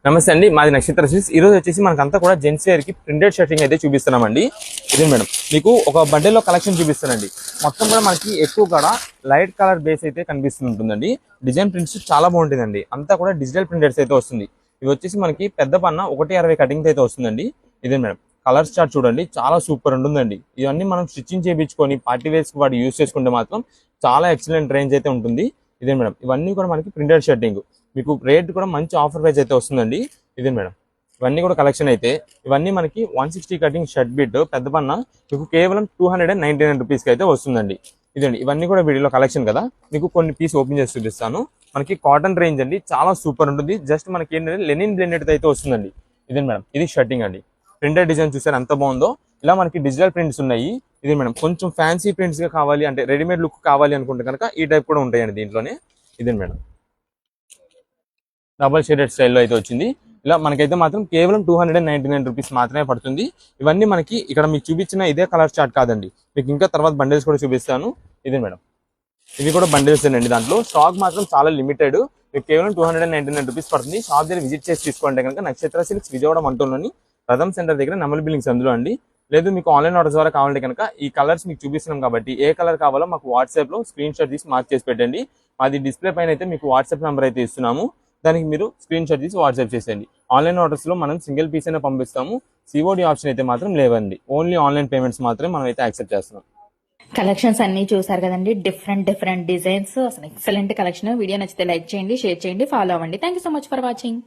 నమస్తే అండి, మాది నక్షత్ర సిల్క్స్. ఈ రోజు వచ్చేసి మనకంతా కూడా జెంట్స్ వేర్ కి ప్రింటెడ్ షర్టింగ్ అయితే చూపిస్తున్నామండి. ఇదే మేడం, మీకు ఒక బండిల్లో కలెక్షన్ చూపిస్తానండి. మొత్తం కూడా మనకి ఎక్కువ కూడా లైట్ కలర్ బేస్ అయితే కనిపిస్తుంటుందండి. డిజైన్ ప్రింట్స్ చాలా బాగుంటుందండి. అంతా కూడా డిజిటల్ ప్రింటెడ్స్ అయితే వస్తుంది. ఇవి వచ్చేసి మనకి పెద్ద పన్న 160 కటింగ్ అయితే వస్తుందండి. ఇదే మేడం, కలర్ చార్ట్ చూడండి, చాలా సూపర్ ఉంటుందండి. ఇవన్నీ మనం స్టిచ్చింగ్ చేయించుకొని పార్టీ వేర్స్ వాటి యూస్ చేసుకుంటే మాత్రం చాలా ఎక్సలెంట్ రేంజ్ అయితే ఉంటుంది. ఇదే మేడం, ఇవన్నీ కూడా మనకి ప్రింటెడ్ షర్టింగ్. మీకు రేట్ కూడా మంచి ఆఫర్ ప్రైస్ అయితే వస్తుందండి. ఇదే మేడం, ఇవన్నీ కూడా కలెక్షన్ అయితే ఇవన్నీ మనకి 160 కటింగ్ షర్ట్ బిట్ పెద్ద పన్న మీకు కేవలం 299 రూపీస్కి అయితే వస్తుందండి. ఇదండి, ఇవన్నీ కూడా వీడియోలో కలెక్షన్ కదా. మీకు కొన్ని పీస్ ఓపెన్ చేసి చూపిస్తాను. మనకి కాటన్ రేంజ్ అండి, చాలా సూపర్ ఉంటుంది. జస్ట్ మనకి ఏంటంటే లెనిన్ బ్లెండెడ్ అయితే వస్తుందండి. ఇదే మేడం, ఇది షర్టింగ్ అండి. ప్రింటెడ్ డిజైన్ చూసారు ఎంత బాగుందో. ఇలా మనకి డిజిటల్ ప్రింట్స్ ఉన్నాయి. ఇదే మేడం, కొంచెం ఫ్యాన్సీ ప్రింట్స్ గా కావాలి అంటే రెడీమేడ్ లుక్ కావాలి అనుకుంటే కనుక ఈ టైప్ కూడా ఉంటాయండి దీంట్లోనే. ఇదే మేడం, డబల్ షేడెడ్ స్టైల్లో అయితే వచ్చింది. ఇలా మనకైతే మాత్రం కేవలం 299 రూపీస్ మాత్రమే పడుతుంది. ఇవన్నీ మనకి ఇక్కడ మీకు చూపించిన ఇదే కలర్ చార్ట్ కాదండి, మీకు ఇంకా తర్వాత బండిల్స్ కూడా చూపిస్తాను. ఇదే మేడం, ఇవి కూడా బండిల్స్ అండి. దాంట్లో స్టాక్ మాత్రం చాలా లిమిటెడ్. మీకు కేవలం 299 రూపీస్ పడుతుంది. షాప్ దగ్గర విజిట్ చేసి తీసుకోండి కనుక నక్షత్ర సిల్క్స్ విజయవాడ మంటూరులోని ప్రథమ్ సెంటర్ దగ్గర నెమలి బిల్డింగ్స్ అందులో అండి. లేదు మీకు ఆన్లైన్ ఆర్డర్ ద్వారా కావాలంటే కనుక ఈ కలర్స్ మీకు చూపిస్తున్నాం కాబట్టి ఏ కలర్ కావాలో మాకు వాట్సాప్ లో స్క్రీన్ షాట్ తీసి మార్క్ చేసి పెట్టండి. అది డిస్ప్లే పైన అయితే మీకు వాట్సాప్ నెంబర్ అయితే ఇస్తున్నాము. దానికి మీరు స్క్రీన్ షాట్ తీసి వాట్సాప్ చేసేయండి. ఆన్లైన్ ఆర్డర్స్ లో మనం సింగిల్ పీస్ అయినా పంపిస్తాము. సిఓడి ఆప్షన్ అయితే మాత్రం లేవండి. ఓన్లీ ఆన్లైన్ పేమెంట్స్ మాత్రమే మనం అయితే యాక్సెప్ట్ చేస్తున్నాం. కలెక్షన్స్ అన్ని చూసారు కదండి. డిఫరెంట్ డిజైన్స్, అసలు ఎక్సలెంట్ కలెక్షన్. వీడియో నచ్చితే లైక్ చేయండి, షేర్ చేయండి, ఫాలో అవ్వండి. Thank you so much for watching.